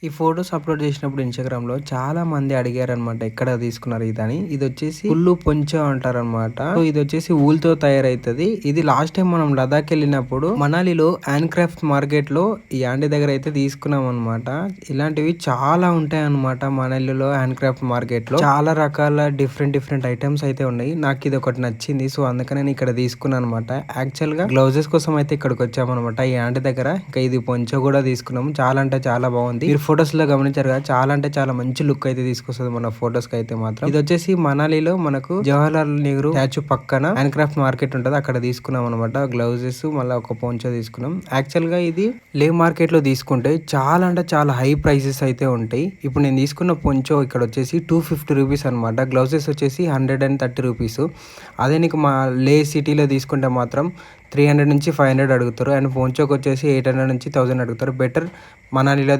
ఈ photos upload చేసినప్పుడు ఇన్‌స్టాగ్రామ్‌లో చాలా మంది అడిగారనమాట. ఎక్కడ తీసుకున్నారు ఇదని. ఇదొచ్చేసి కుల్లు పొంచో అంటారనమాట. సో ఇదొచ్చేసి ఊలుతో తయారైతది. ఇది లాస్ట్ టైం మనం లదాఖ్ వెళ్ళినప్పుడు మనాలిలో హ్యాండ్ క్రాఫ్ట్ మార్కెట్‌లో ఈ యాంటీ దగ్గర అయితే తీసుకున్నాం అనమాట. ఇలాంటివి చాలా ఉంటాయన్నమాట మనాలిలో హ్యాండ్ క్రాఫ్ట్ మార్కెట్‌లో. చాలా రకాల డిఫరెంట్ ఐటమ్స్ అయితే ఉన్నాయి. నాకు ఇది ఒకటి నచ్చింది. సో అందుకనే నేను ఇక్కడ తీసుకున్నాను అనమాట. యాక్చువల్‌గా గ్లౌజెస్ కోసం అయితే ఇక్కడికి వచ్చామనమాట. ఈ యాంటీ దగ్గర. ఇంకా ఇది పొంచో కూడా తీసుకున్నాము. చాలా అంటే చాలా బాగుంది. ఫొటోస్ లో గమనించారు కదా, చాలా అంటే చాలా మంచి లుక్ అయితే తీసుకొస్తుంది మన ఫొటోస్ కి అయితే మాత్రం. ఇది వచ్చేసి మనాలిలో మనకు జవహర్లాల్ నెహ్రూ స్టాచ్యూ పక్కన హ్యాండ్ క్రాఫ్ట్ మార్కెట్ ఉంటుంది, అక్కడ తీసుకున్నాం అనమాట. గ్లౌజెస్ మళ్ళీ ఒక పోంచో తీసుకున్నాం. యాక్చువల్ గా ఇది లే మార్కెట్ లో తీసుకుంటే చాలా అంటే చాలా హై ప్రైసెస్ అయితే ఉంటాయి. ఇప్పుడు నేను తీసుకున్న పొంచో ఇక్కడ వచ్చేసి 250 రూపీస్ అనమాట. గ్లౌజెస్ వచ్చేసి 130 రూపీస్. అదే నీకు మా లే సిటీలో తీసుకుంటే మాత్రం 300 నుంచి 500 అడుగుతారు. అండ్ పొంచోకి వచ్చేసి 800 నుంచి 1000 అడుగుతారు. బెటర్ మనాలిలో